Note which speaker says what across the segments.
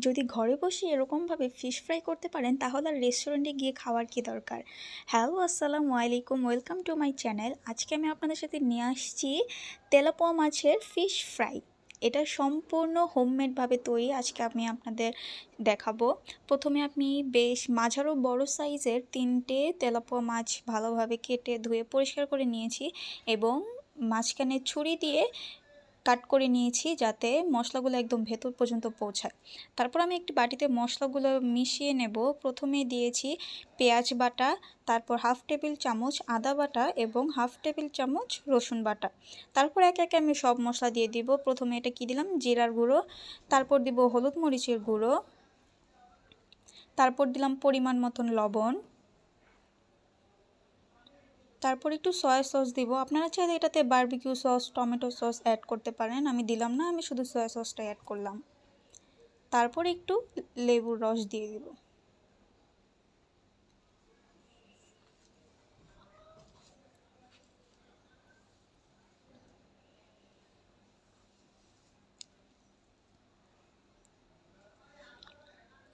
Speaker 1: যদি ঘরে বসে এরকমভাবে ফিশ ফ্রাই করতে পারেন তাহলে আর রেস্টুরেন্টে গিয়ে খাওয়ার কি দরকার। হ্যালো, আসসালামু আলাইকুম, ওয়েলকাম টু মাই চ্যানেল। আজকে আমি আপনাদের সাথে নিয়ে আসছি তেলাপোয়া মাছের ফিশ ফ্রাই। এটা সম্পূর্ণ হোমমেডভাবে তৈরি। আজকে আমি আপনাদের দেখাবো। প্রথমে আমি বেশ মাঝারো বড় সাইজের 3টে তেলাপোয়া মাছ ভালোভাবে কেটে ধুয়ে পরিষ্কার করে নিয়েছি এবং মাঝখানে ছুরি দিয়ে কাট করে নিয়েছি যাতে মশলাগুলো একদম ভেতর পর্যন্ত পৌঁছায়। তারপর আমি একটি বাটিতে মশলাগুলো মিশিয়ে নেব। প্রথমে দিয়েছি পেঁয়াজ বাটা, তারপর 1/2 টেবিল চামচ আদা বাটা এবং 1/2 টেবিল চামচ রসুন বাটা। তারপর একে একে আমি সব মশলা দিয়ে দিব। প্রথমে এটা কি দিলাম, জিরার গুঁড়ো, তারপর দিব হলুদ মরিচের গুঁড়ো, তারপর দিলাম পরিমাণ মতন লবণ, তারপর একটু সয়া সস দিব। আপনারা চাইলে এটাতে barbecue sauce, tomato sauce add করতে পারেন। আমি দিলাম না, আমি শুধু সয়া সসটা অ্যাড করলাম। তারপর একটু লেবুর রস দিয়ে দিব।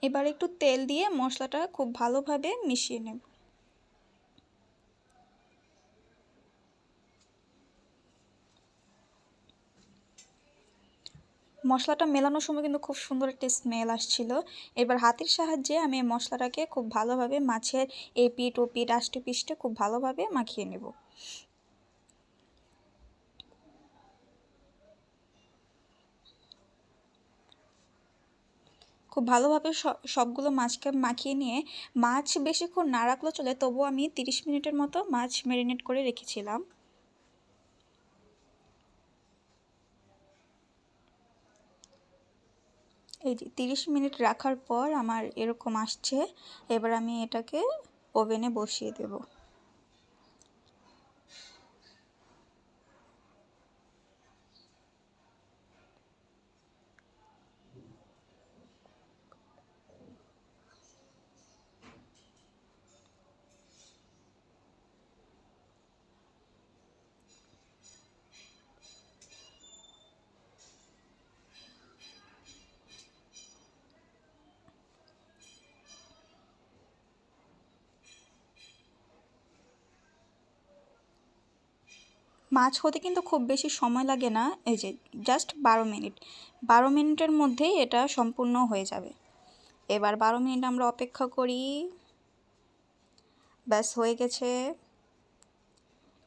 Speaker 1: এবার একটু তেল দিয়ে মশলাটা খুব ভালোভাবে মিশিয়ে নেব। মশলাটা মেলানোর সময় কিন্তু খুব সুন্দর একটা স্মেল আসছিল। এবার হাতের সাহায্যে আমি মশলাটাকে খুব ভালোভাবে মাছের এই পিঠ ও পিঠ আষ্টে পিষ্টে খুব ভালোভাবে মাখিয়ে নেব। খুব ভালোভাবে সবগুলো মাছকে মাখিয়ে নিয়ে মাছ বেশিক্ষণ না রাখলেও চলে, তবুও আমি 30 মিনিটের মতো মাছ ম্যারিনেট করে রেখেছিলাম। এই যে 30 মিনিট রাখার পর আমার এরকম আসছে। এবার আমি এটাকে ওভেনে বসিয়ে দেব। মাছ হতে কিন্তু খুব বেশি সময় লাগে না, এই যে জাস্ট 12 মিনিট। 12 মিনিটের মধ্যেই এটা সম্পূর্ণ হয়ে যাবে। এবার 12 মিনিট আমরা অপেক্ষা করি। ব্যাস হয়ে গেছে।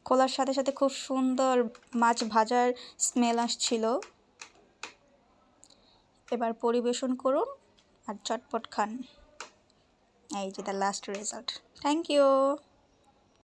Speaker 1: খোলার সাথে সাথে খুব সুন্দর মাছ ভাজার স্মেল আসছিল। এবার পরিবেশন করুন আর চটপট খান। এই যে the last result. Thank you.